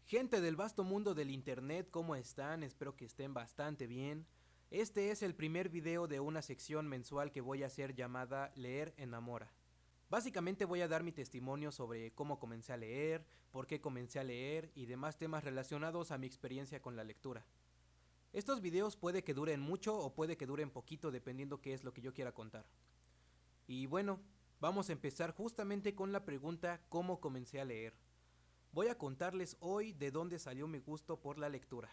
Gente del vasto mundo del internet, ¿cómo están? Espero que estén bastante bien. Este es el primer video de una sección mensual que voy a hacer llamada Leer enamora. Básicamente voy a dar mi testimonio sobre cómo comencé a leer, por qué comencé a leer y demás temas relacionados a mi experiencia con la lectura. Estos videos puede que duren mucho o puede que duren poquito dependiendo qué es lo que yo quiera contar. Y bueno, vamos a empezar justamente con la pregunta ¿cómo comencé a leer? Voy a contarles hoy de dónde salió mi gusto por la lectura.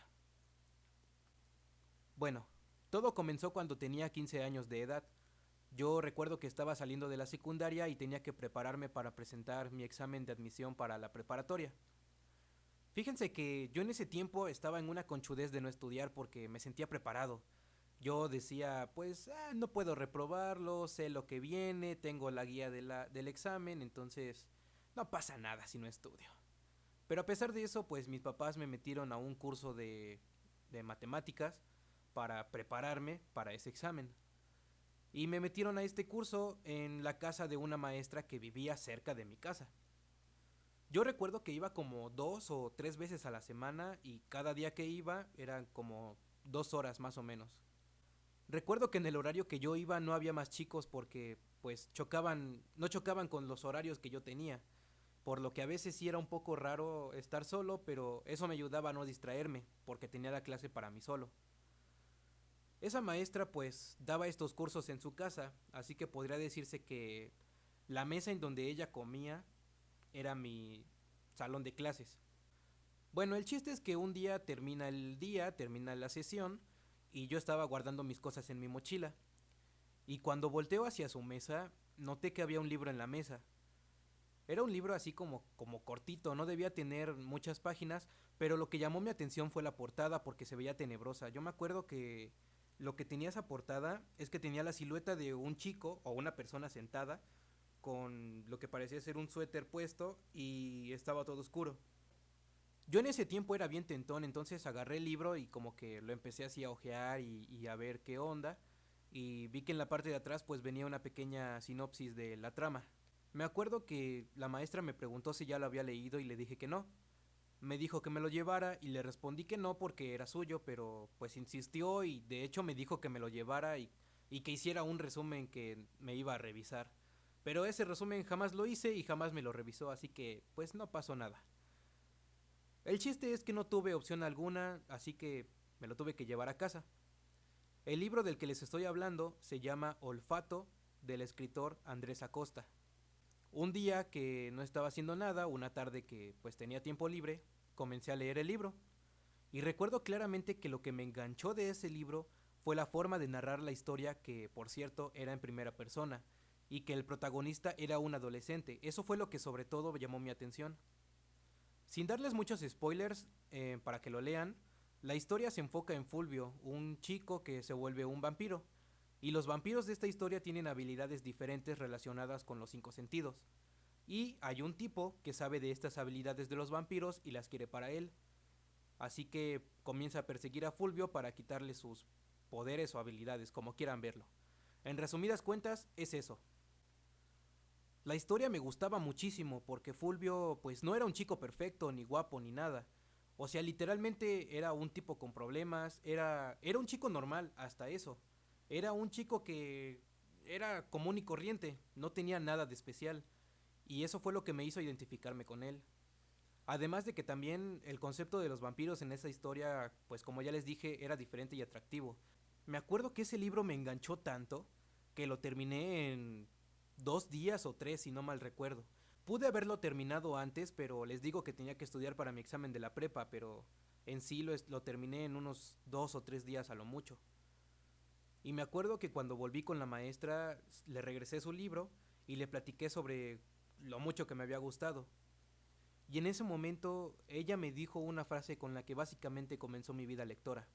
Bueno, todo comenzó cuando tenía 15 años de edad. Yo recuerdo que estaba saliendo de la secundaria y tenía que prepararme para presentar mi examen de admisión para la preparatoria. Fíjense que yo en ese tiempo estaba en una conchudez de no estudiar porque me sentía preparado. Yo decía, pues no puedo reprobarlo, sé lo que viene, tengo la guía del examen, entonces no pasa nada si no estudio. Pero a pesar de eso, pues mis papás me metieron a un curso de matemáticas para prepararme para ese examen. Y me metieron a este curso en la casa de una maestra que vivía cerca de mi casa. Yo recuerdo que iba como 2 o 3 veces a la semana y cada día que iba eran como 2 horas más o menos. Recuerdo que en el horario que yo iba no había más chicos porque pues no chocaban con los horarios que yo tenía, por lo que a veces sí era un poco raro estar solo, pero eso me ayudaba a no distraerme, porque tenía la clase para mí solo. Esa maestra pues daba estos cursos en su casa, así que podría decirse que la mesa en donde ella comía era mi salón de clases. Bueno, el chiste es que un día, termina la sesión, y yo estaba guardando mis cosas en mi mochila. Y cuando volteo hacia su mesa, noté que había un libro en la mesa. Era un libro así como cortito, no debía tener muchas páginas, pero lo que llamó mi atención fue la portada porque se veía tenebrosa. Yo me acuerdo que lo que tenía esa portada es que tenía la silueta de un chico o una persona sentada con lo que parecía ser un suéter puesto y estaba todo oscuro. Yo en ese tiempo era bien tentón, entonces agarré el libro y como que lo empecé así a ojear y a ver qué onda. Y vi que en la parte de atrás pues venía una pequeña sinopsis de la trama. Me acuerdo que la maestra me preguntó si ya lo había leído y le dije que no. Me dijo que me lo llevara y le respondí que no porque era suyo, pero pues insistió y de hecho me dijo que me lo llevara y que hiciera un resumen que me iba a revisar. Pero ese resumen jamás lo hice y jamás me lo revisó, así que pues no pasó nada. El chiste es que no tuve opción alguna, así que me lo tuve que llevar a casa. El libro del que les estoy hablando se llama Olfato, del escritor Andrés Acosta. Un día que no estaba haciendo nada, una tarde que pues tenía tiempo libre, comencé a leer el libro. Y recuerdo claramente que lo que me enganchó de ese libro fue la forma de narrar la historia que, por cierto, era en primera persona, y que el protagonista era un adolescente. Eso fue lo que sobre todo llamó mi atención. Sin darles muchos spoilers para que lo lean, la historia se enfoca en Fulvio, un chico que se vuelve un vampiro. Y los vampiros de esta historia tienen habilidades diferentes relacionadas con los 5 sentidos. Y hay un tipo que sabe de estas habilidades de los vampiros y las quiere para él. Así que comienza a perseguir a Fulvio para quitarle sus poderes o habilidades, como quieran verlo. En resumidas cuentas, es eso. La historia me gustaba muchísimo porque Fulvio pues no era un chico perfecto, ni guapo, ni nada. O sea, literalmente era un tipo con problemas, era un chico normal, hasta eso. Era un chico que era común y corriente, no tenía nada de especial. Y eso fue lo que me hizo identificarme con él. Además de que también el concepto de los vampiros en esa historia, pues como ya les dije, era diferente y atractivo. Me acuerdo que ese libro me enganchó tanto que lo terminé en 2 días o 3, si no mal recuerdo. Pude haberlo terminado antes, pero les digo que tenía que estudiar para mi examen de la prepa, pero en sí lo terminé en unos 2 o 3 días a lo mucho. Y me acuerdo que cuando volví con la maestra, le regresé su libro y le platiqué sobre lo mucho que me había gustado. Y en ese momento ella me dijo una frase con la que básicamente comenzó mi vida lectora.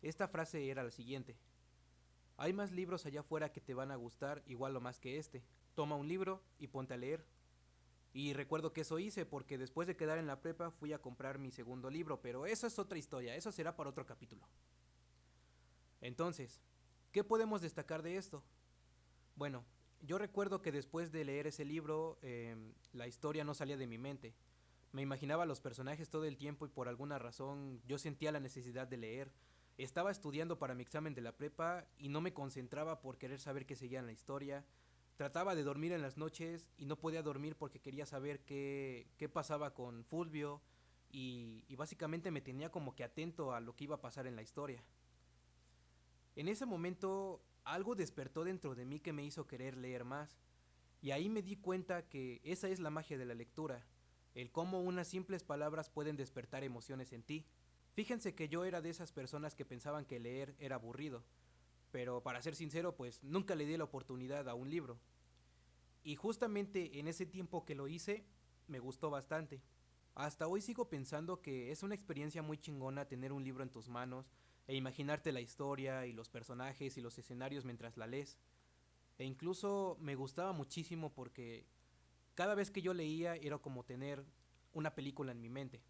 Esta frase era la siguiente: hay más libros allá afuera que te van a gustar igual o más que este. Toma un libro y ponte a leer. Y recuerdo que eso hice porque después de quedar en la prepa fui a comprar mi segundo libro, pero eso es otra historia, eso será para otro capítulo. Entonces, ¿qué podemos destacar de esto? Bueno, yo recuerdo que después de leer ese libro, la historia no salía de mi mente. Me imaginaba a los personajes todo el tiempo y por alguna razón yo sentía la necesidad de leer. Estaba estudiando para mi examen de la prepa y no me concentraba por querer saber qué seguía en la historia. Trataba de dormir en las noches y no podía dormir porque quería saber qué pasaba con Fulvio y básicamente me tenía como que atento a lo que iba a pasar en la historia. En ese momento algo despertó dentro de mí que me hizo querer leer más. Y ahí me di cuenta que esa es la magia de la lectura, el cómo unas simples palabras pueden despertar emociones en ti. Fíjense que yo era de esas personas que pensaban que leer era aburrido, pero para ser sincero, pues nunca le di la oportunidad a un libro. Y justamente en ese tiempo que lo hice, me gustó bastante. Hasta hoy sigo pensando que es una experiencia muy chingona tener un libro en tus manos e imaginarte la historia y los personajes y los escenarios mientras la lees. E incluso me gustaba muchísimo porque cada vez que yo leía era como tener una película en mi mente.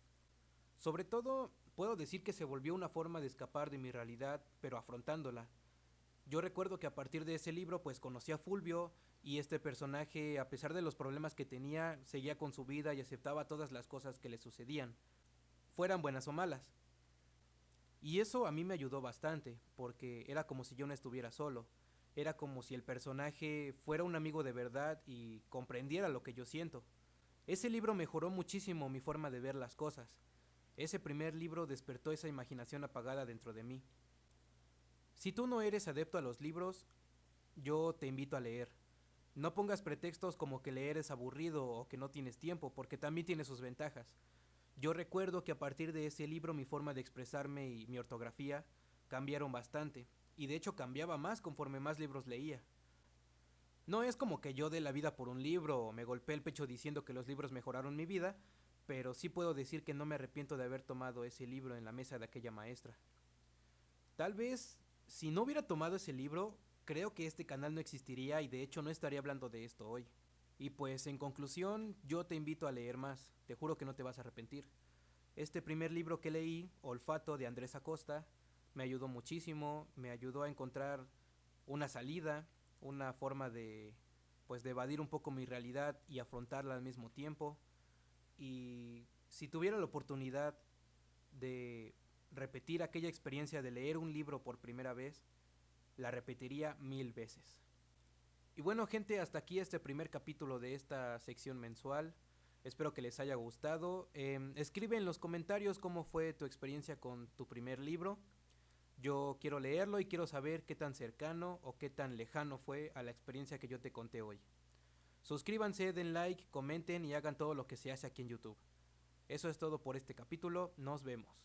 Sobre todo, puedo decir que se volvió una forma de escapar de mi realidad, pero afrontándola. Yo recuerdo que a partir de ese libro pues conocí a Fulvio y este personaje, a pesar de los problemas que tenía, seguía con su vida y aceptaba todas las cosas que le sucedían, fueran buenas o malas. Y eso a mí me ayudó bastante, porque era como si yo no estuviera solo. Era como si el personaje fuera un amigo de verdad y comprendiera lo que yo siento. Ese libro mejoró muchísimo mi forma de ver las cosas. Ese primer libro despertó esa imaginación apagada dentro de mí. Si tú no eres adepto a los libros, yo te invito a leer. No pongas pretextos como que leer es aburrido o que no tienes tiempo, porque también tiene sus ventajas. Yo recuerdo que a partir de ese libro mi forma de expresarme y mi ortografía cambiaron bastante, y de hecho cambiaba más conforme más libros leía. No es como que yo dé la vida por un libro o me golpeé el pecho diciendo que los libros mejoraron mi vida, pero sí puedo decir que no me arrepiento de haber tomado ese libro en la mesa de aquella maestra. Tal vez, si no hubiera tomado ese libro, creo que este canal no existiría y de hecho no estaría hablando de esto hoy. Y pues en conclusión, yo te invito a leer más, te juro que no te vas a arrepentir. Este primer libro que leí, Olfato de Andrés Acosta, me ayudó muchísimo, me ayudó a encontrar una salida, una forma de pues de evadir un poco mi realidad y afrontarla al mismo tiempo. Y si tuviera la oportunidad de repetir aquella experiencia de leer un libro por primera vez, la repetiría 1000 veces. Y bueno, gente, hasta aquí este primer capítulo de esta sección mensual. Espero que les haya gustado. Escribe en los comentarios cómo fue tu experiencia con tu primer libro. Yo quiero leerlo y quiero saber qué tan cercano o qué tan lejano fue a la experiencia que yo te conté hoy. Suscríbanse, den like, comenten y hagan todo lo que se hace aquí en YouTube. Eso es todo por este capítulo. Nos vemos.